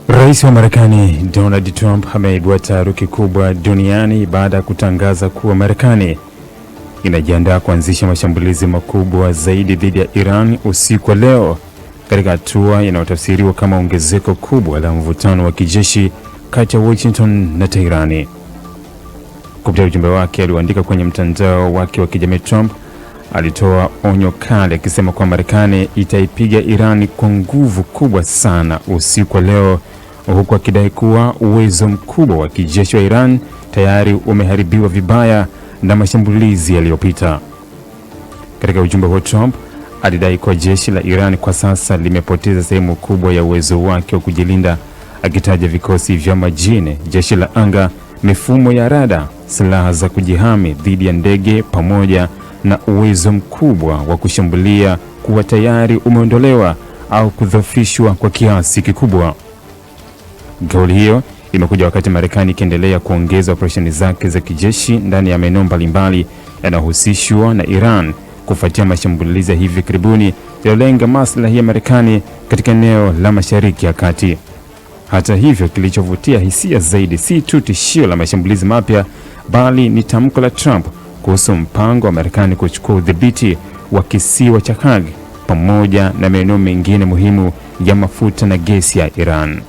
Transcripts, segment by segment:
Rais wa Marekani Donald Trump ameibua taharuki kubwa duniani baada ya kutangaza kuwa Marekani inajiandaa kuanzisha mashambulizi makubwa zaidi dhidi ya Iran usiku wa leo, katika hatua inayotafsiriwa kama ongezeko kubwa la mvutano wa kijeshi kati ya Washington na Teherani. Kupitia ujumbe wake alioandika kwenye mtandao wake wa kijamii, Trump alitoa onyo kali akisema kwa Marekani itaipiga Iran kwa nguvu kubwa sana usiku wa leo, huku akidai kuwa uwezo mkubwa wa kijeshi wa Iran tayari umeharibiwa vibaya na mashambulizi yaliyopita. Katika ujumbe huo, Trump alidai kuwa jeshi la Iran kwa sasa limepoteza sehemu kubwa ya uwezo wake wa kujilinda, akitaja vikosi vya majini, jeshi la anga, mifumo ya rada, silaha za kujihami dhidi ya ndege pamoja na uwezo mkubwa wa kushambulia kuwa tayari umeondolewa au kudhoofishwa kwa kiasi kikubwa. Kauli hiyo imekuja wakati Marekani ikiendelea kuongeza operesheni zake za kijeshi ndani ya maeneo mbalimbali yanayohusishwa na Iran kufuatia mashambulizi ya hivi karibuni yaliyolenga maslahi ya Marekani katika eneo la Mashariki ya Kati. Hata hivyo, kilichovutia hisia zaidi si tu tishio la mashambulizi mapya, bali ni tamko la Trump kuhusu mpango wa Marekani kuchukua udhibiti wa kisiwa cha Kurg pamoja na maeneo mengine muhimu ya mafuta na gesi ya Iran.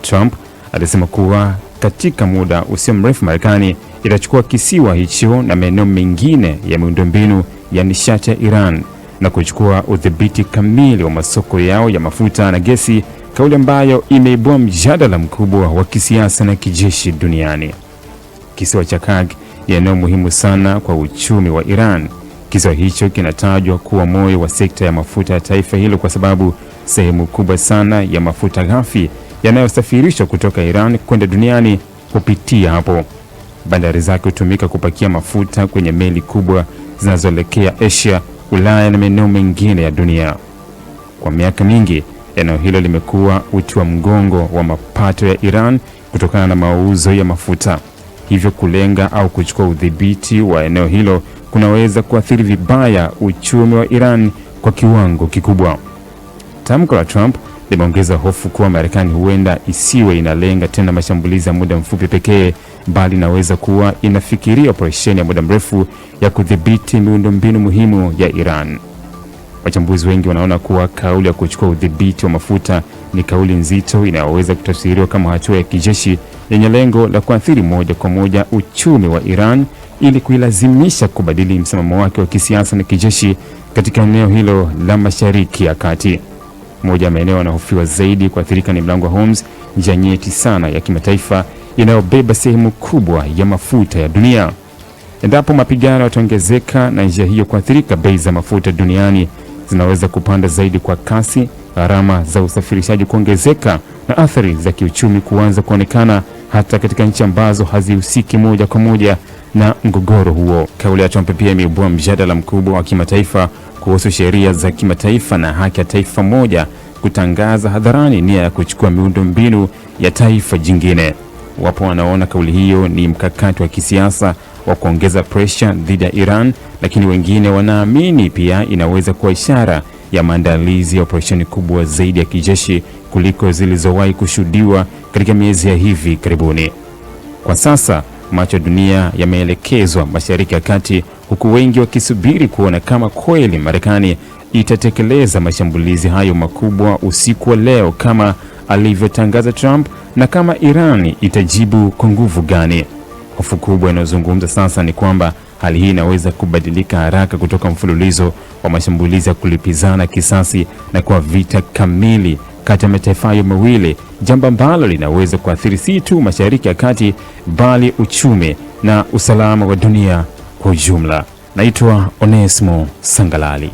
Trump alisema kuwa katika muda usio mrefu Marekani itachukua kisiwa hicho na maeneo mengine ya miundombinu ya nishati ya Iran na kuchukua udhibiti kamili wa masoko yao ya mafuta na gesi, kauli ambayo imeibua mjadala mkubwa wa kisiasa na kijeshi duniani. Kisiwa cha Kurg ni eneo muhimu sana kwa uchumi wa Iran. Kisiwa hicho kinatajwa kuwa moyo wa sekta ya mafuta ya taifa hilo kwa sababu sehemu kubwa sana ya mafuta ghafi yanayosafirishwa kutoka Iran kwenda duniani kupitia hapo. Bandari zake hutumika kupakia mafuta kwenye meli kubwa zinazoelekea Asia, Ulaya na maeneo mengine ya dunia. Kwa miaka mingi, eneo hilo limekuwa uti wa mgongo wa mapato ya Iran kutokana na mauzo ya mafuta. Hivyo kulenga au kuchukua udhibiti wa eneo hilo kunaweza kuathiri vibaya uchumi wa Iran kwa kiwango kikubwa. Tamko la Trump limeongeza hofu kuwa Marekani huenda isiwe inalenga tena mashambulizi ya muda mfupi pekee, bali inaweza kuwa inafikiria operesheni ya muda mrefu ya kudhibiti miundombinu muhimu ya Iran. Wachambuzi wengi wanaona kuwa kauli ya kuchukua udhibiti wa mafuta ni kauli nzito inayoweza kutafsiriwa kama hatua ya kijeshi yenye lengo la kuathiri moja kwa moja uchumi wa Iran ili kuilazimisha kubadili msimamo wake wa kisiasa na kijeshi katika eneo hilo la Mashariki ya Kati. Moja ya maeneo yanayohofiwa zaidi kuathirika ni Mlango wa Hormuz, njia nyeti sana ya kimataifa inayobeba sehemu kubwa ya mafuta ya dunia. Endapo mapigano yataongezeka na njia hiyo kuathirika, bei za mafuta duniani zinaweza kupanda zaidi kwa kasi, gharama za usafirishaji kuongezeka na athari za kiuchumi kuanza kuonekana hata katika nchi ambazo hazihusiki moja kwa moja na mgogoro huo. Kauli ya Trump pia imeibua mjadala mkubwa wa kimataifa kuhusu sheria za kimataifa na haki ya taifa moja kutangaza hadharani nia ya kuchukua miundombinu ya taifa jingine. Wapo wanaona kauli hiyo ni mkakati wa kisiasa wa kuongeza pressure dhidi ya Iran, lakini wengine wanaamini pia inaweza kuwa ishara ya maandalizi ya operesheni kubwa zaidi ya kijeshi kuliko zilizowahi kushuhudiwa katika miezi ya hivi karibuni. Kwa sasa macho ya dunia yameelekezwa Mashariki ya Kati, huku wengi wakisubiri kuona kama kweli Marekani itatekeleza mashambulizi hayo makubwa usiku wa leo kama alivyotangaza Trump, na kama Iran itajibu kwa nguvu gani. Hofu kubwa inayozungumza sasa ni kwamba hali hii inaweza kubadilika haraka kutoka mfululizo wa mashambulizi ya kulipizana kisasi na kwa vita kamili kati ya mataifa hayo mawili, jambo ambalo linaweza kuathiri si tu Mashariki ya Kati bali uchumi na usalama wa dunia kwa ujumla. Naitwa Onesmo Sangalali.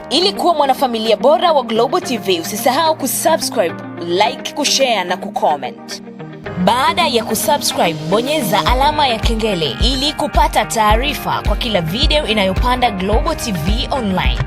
Ili kuwa mwanafamilia bora wa Global TV, usisahau kusubscribe, like, kushare na kucomment. Baada ya kusubscribe, bonyeza alama ya kengele ili kupata taarifa kwa kila video inayopanda Global TV Online.